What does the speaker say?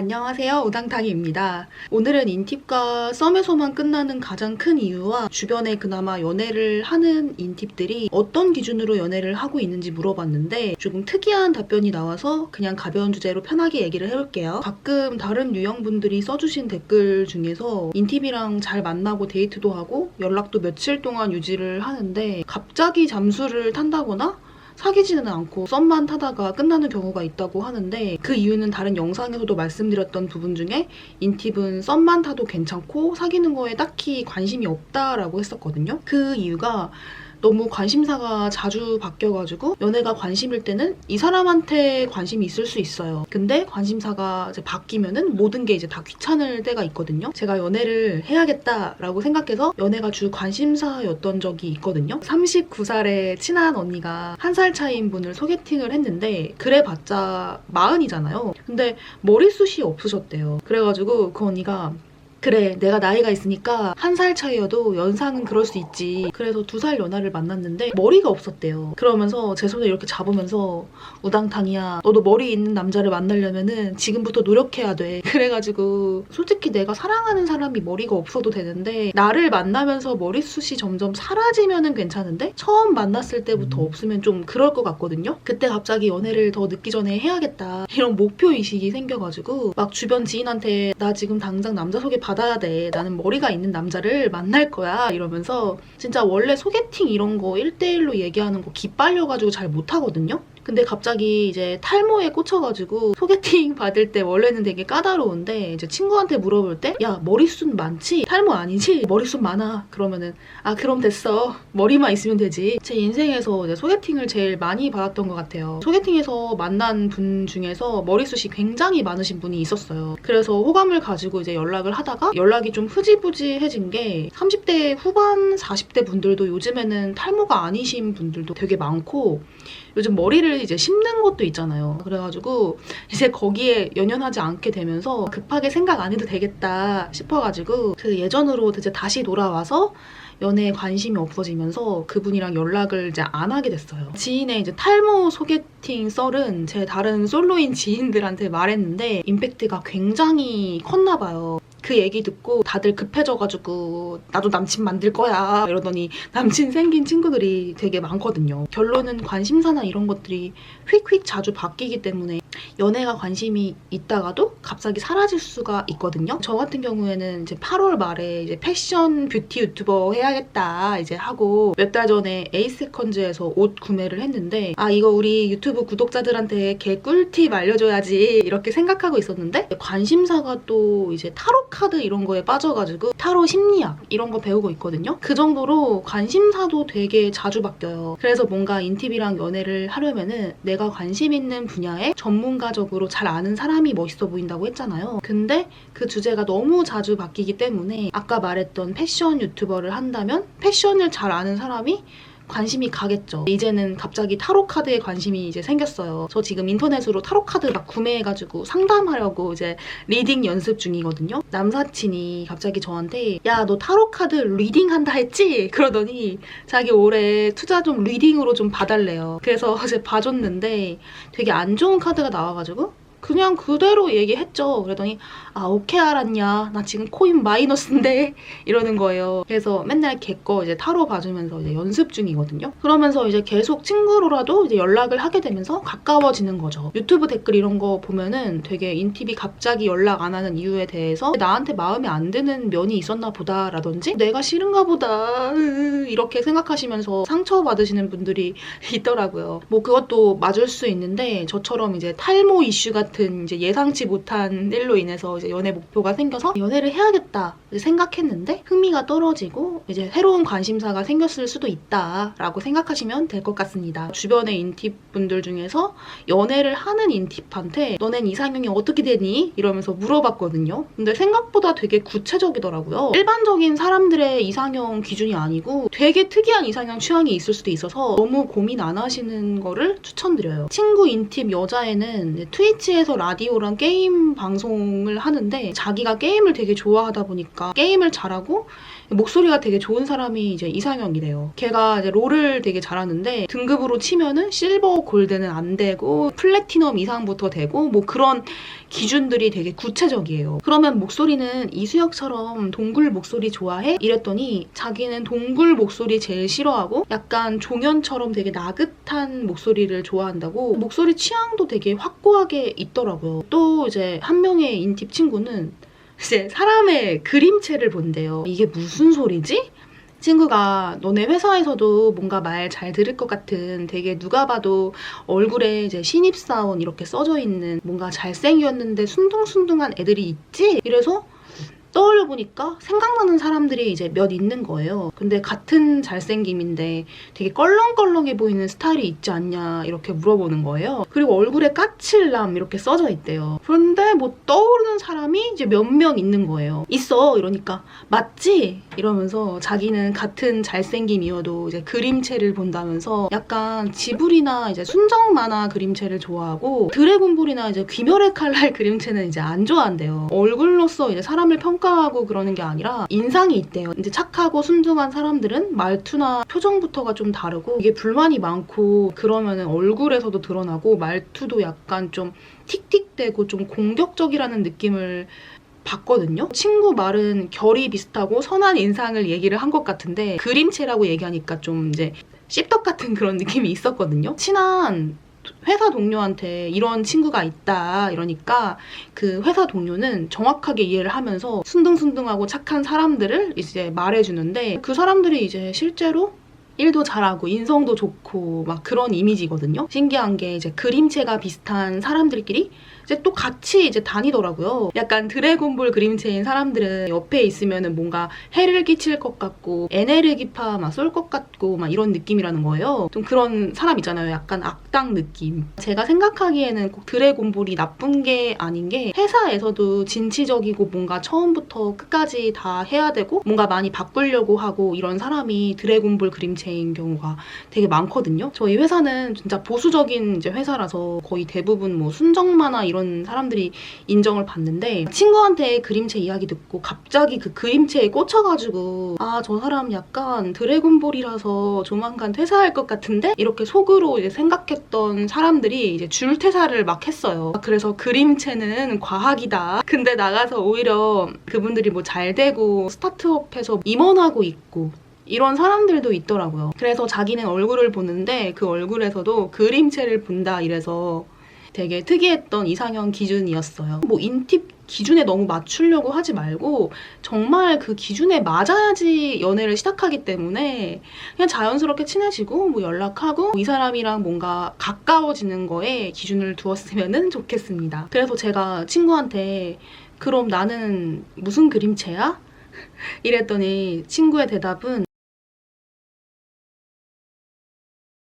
안녕하세요, 우당탕입니다. 오늘은 인팁과 썸에서만 끝나는 가장 큰 이유와 주변에 그나마 연애를 하는 인팁들이 어떤 기준으로 연애를 하고 있는지 물어봤는데 조금 특이한 답변이 나와서 그냥 가벼운 주제로 편하게 얘기를 해볼게요. 가끔 다른 유형분들이 써주신 댓글 중에서 인팁이랑 잘 만나고 데이트도 하고 연락도 며칠 동안 유지를 하는데 갑자기 잠수를 탄다거나 사귀지는 않고 썸만 타다가 끝나는 경우가 있다고 하는데 그 이유는 다른 영상에서도 말씀드렸던 부분 중에 인팁은 썸만 타도 괜찮고 사귀는 거에 딱히 관심이 없다라고 했었거든요. 그 이유가 너무 관심사가 자주 바뀌어가지고 연애가 관심일 때는 이 사람한테 관심이 있을 수 있어요. 근데 관심사가 이제 바뀌면은 모든 게 이제 다 귀찮을 때가 있거든요. 제가 연애를 해야겠다라고 생각해서 연애가 주 관심사였던 적이 있거든요. 39살의 친한 언니가 1살 차이인 분을 소개팅을 했는데 그래봤자 40이잖아요. 근데 머리숱이 없으셨대요. 그래가지고 그 언니가 그래, 내가 나이가 있으니까 1살 차이여도 연상은 그럴 수 있지. 그래서 2살 연하를 만났는데 머리가 없었대요. 그러면서 제 손을 이렇게 잡으면서 우당탕이야, 너도 머리 있는 남자를 만나려면은 지금부터 노력해야 돼. 그래가지고 솔직히 내가 사랑하는 사람이 머리가 없어도 되는데 나를 만나면서 머리숱이 점점 사라지면은 괜찮은데 처음 만났을 때부터 없으면 좀 그럴 것 같거든요. 그때 갑자기 연애를 더 늦기 전에 해야겠다 이런 목표의식이 생겨가지고 막 주변 지인한테 나 지금 당장 남자 소개 받아야 돼. 나는 머리가 있는 남자를 만날 거야. 이러면서 진짜 원래 소개팅 이런 거 1대1로 얘기하는 거 기빨려가지고 잘 못하거든요. 근데 갑자기 이제 탈모에 꽂혀가지고 소개팅 받을 때 원래는 되게 까다로운데 이제 친구한테 물어볼 때 야, 머리숱 많지? 탈모 아니지? 머리숱 많아. 그러면은 아, 그럼 됐어. 머리만 있으면 되지. 제 인생에서 이제 소개팅을 제일 많이 받았던 것 같아요. 소개팅에서 만난 분 중에서 머리숱이 굉장히 많으신 분이 있었어요. 그래서 호감을 가지고 이제 연락을 하다가 연락이 좀 흐지부지해진 게 30대 후반 40대 분들도 요즘에는 탈모가 아니신 분들도 되게 많고 요즘 머리를 이제 심는 것도 있잖아요. 그래가지고 이제 거기에 연연하지 않게 되면서 급하게 생각 안 해도 되겠다 싶어가지고 그 예전으로 이제 다시 돌아와서 연애에 관심이 없어지면서 그분이랑 연락을 이제 안 하게 됐어요. 지인의 이제 탈모 소개팅 썰은 제 다른 솔로인 지인들한테 말했는데 임팩트가 굉장히 컸나 봐요. 그 얘기 듣고 다들 급해져가지고 나도 남친 만들 거야 이러더니 남친 생긴 친구들이 되게 많거든요. 결론은 관심사나 이런 것들이 휙휙 자주 바뀌기 때문에 연애가 관심이 있다가도 갑자기 사라질 수가 있거든요. 저 같은 경우에는 이제 8월 말에 이제 패션 뷰티 유튜버 해야겠다 이제 하고 몇 달 전에 에이세컨즈에서 옷 구매를 했는데 아, 이거 우리 유튜브 구독자들한테 개 꿀팁 알려줘야지 이렇게 생각하고 있었는데 관심사가 또 이제 타로 카드 이런 거에 빠져가지고 타로 심리학 이런 거 배우고 있거든요. 그 정도로 관심사도 되게 자주 바뀌어요. 그래서 뭔가 인팁이랑 연애를 하려면은 내가 관심 있는 분야에 전문가적으로 잘 아는 사람이 멋있어 보인다고 했잖아요. 근데 그 주제가 너무 자주 바뀌기 때문에 아까 말했던 패션 유튜버를 한다면 패션을 잘 아는 사람이 관심이 가겠죠. 이제는 갑자기 타로 카드에 관심이 이제 생겼어요. 저 지금 인터넷으로 타로 카드 막 구매해가지고 상담하려고 이제 리딩 연습 중이거든요. 남사친이 갑자기 저한테 야, 너 타로 카드 리딩 한다 했지? 그러더니 자기 올해 투자 좀 리딩으로 좀 봐달래요. 그래서 어제 봐줬는데 되게 안 좋은 카드가 나와가지고 그냥 그대로 얘기했죠. 그러더니 아, 오케이 알았냐, 나 지금 코인 마이너스인데 이러는 거예요. 그래서 맨날 걔 거 이제 타로 봐주면서 이제 연습 중이거든요. 그러면서 이제 계속 친구로라도 이제 연락을 하게 되면서 가까워지는 거죠. 유튜브 댓글 이런 거 보면은 되게 인팁이 갑자기 연락 안 하는 이유에 대해서 나한테 마음에 안 드는 면이 있었나 보다 라든지 내가 싫은가 보다 이렇게 생각하시면서 상처받으시는 분들이 있더라고요. 뭐 그것도 맞을 수 있는데 저처럼 이제 탈모 이슈 같은 이제 예상치 못한 일로 인해서 이제 연애 목표가 생겨서 연애를 해야겠다 생각했는데 흥미가 떨어지고 이제 새로운 관심사가 생겼을 수도 있다라고 생각하시면 될 것 같습니다. 주변의 인팁 분들 중에서 연애를 하는 인팁한테 너넨 이상형이 어떻게 되니? 이러면서 물어봤거든요. 근데 생각보다 되게 구체적이더라고요. 일반적인 사람들의 이상형 기준이 아니고 되게 특이한 이상형 취향이 있을 수도 있어서 너무 고민 안 하시는 거를 추천드려요. 친구 인팁 여자애는 트위치에서 라디오랑 게임 방송을 하는데 자기가 게임을 되게 좋아하다 보니까 게임을 잘하고 목소리가 되게 좋은 사람이 이제 이상형이래요. 걔가 이제 롤을 되게 잘하는데 등급으로 치면은 실버 골드는 안 되고 플래티넘 이상부터 되고 뭐 그런 기준들이 되게 구체적이에요. 그러면 목소리는 이수혁처럼 동굴 목소리 좋아해? 이랬더니 자기는 동굴 목소리 제일 싫어하고 약간 종현처럼 되게 나긋한 목소리를 좋아한다고 목소리 취향도 되게 확고하게 있더라고요. 또 이제 한 명의 인팁 친구는 이제 사람의 그림체를 본대요. 이게 무슨 소리지? 친구가 너네 회사에서도 뭔가 말 잘 들을 것 같은 되게 누가 봐도 얼굴에 이제 신입사원 이렇게 써져 있는 뭔가 잘생겼는데 순둥순둥한 애들이 있지? 이래서 떠올려보니까 생각나는 사람들이 이제 몇 있는 거예요. 근데 같은 잘생김인데 되게 껄렁껄렁해 보이는 스타일이 있지 않냐 이렇게 물어보는 거예요. 그리고 얼굴에 까칠남 이렇게 써져 있대요. 그런데 뭐 떠오르는 사람이 이제 몇 명 있는 거예요. 있어 이러니까 맞지? 이러면서 자기는 같은 잘생김이어도 이제 그림체를 본다면서 약간 지브리나 이제 순정 만화 그림체를 좋아하고 드래곤볼이나 이제 귀멸의 칼날 그림체는 이제 안 좋아한대요. 얼굴로서 이제 사람을 평가하고 그러는 게 아니라 인상이 있대요. 이제 착하고 순둥한 사람들은 말투나 표정부터가 좀 다르고 이게 불만이 많고 그러면은 얼굴에서도 드러나고 말투도 약간 좀 틱틱대고 좀 공격적이라는 느낌을 봤거든요. 친구 말은 결이 비슷하고 선한 인상을 얘기를 한 것 같은데 그림체라고 얘기하니까 좀 이제 씹덕 같은 그런 느낌이 있었거든요. 친한 회사 동료한테 이런 친구가 있다 이러니까 그 회사 동료는 정확하게 이해를 하면서 순둥순둥하고 착한 사람들을 이제 말해주는데 그 사람들이 이제 실제로 일도 잘하고 인성도 좋고 막 그런 이미지거든요. 신기한 게 이제 그림체가 비슷한 사람들끼리 이제 또 같이 이제 다니더라고요. 약간 드래곤볼 그림체인 사람들은 옆에 있으면은 뭔가 해를 끼칠 것 같고 에네르기파 막 쏠 것 같고 막 이런 느낌이라는 거예요. 좀 그런 사람 있잖아요. 약간 악당 느낌. 제가 생각하기에는 꼭 드래곤볼이 나쁜 게 아닌 게 회사에서도 진취적이고 뭔가 처음부터 끝까지 다 해야 되고 뭔가 많이 바꾸려고 하고 이런 사람이 드래곤볼 그림체인 경우가 되게 많거든요. 저희 회사는 진짜 보수적인 이제 회사라서 거의 대부분 뭐 순정 만화 이런 사람들이 인정을 받는데 친구한테 그림체 이야기 듣고 갑자기 그 그림체에 꽂혀가지고 아, 저 사람 약간 드래곤볼이라서 조만간 퇴사할 것 같은데? 이렇게 속으로 이제 생각했던 사람들이 이제 줄퇴사를 막 했어요. 그래서 그림체는 과학이다. 근데 나가서 오히려 그분들이 뭐 잘 되고 스타트업해서 임원하고 있고 이런 사람들도 있더라고요. 그래서 자기는 얼굴을 보는데 그 얼굴에서도 그림체를 본다 이래서 되게 특이했던 이상형 기준이었어요. 뭐 인팁 기준에 너무 맞추려고 하지 말고 정말 그 기준에 맞아야지 연애를 시작하기 때문에 그냥 자연스럽게 친해지고 뭐 연락하고 이 사람이랑 뭔가 가까워지는 거에 기준을 두었으면 좋겠습니다. 그래서 제가 친구한테 그럼 나는 무슨 그림체야? 이랬더니 친구의 대답은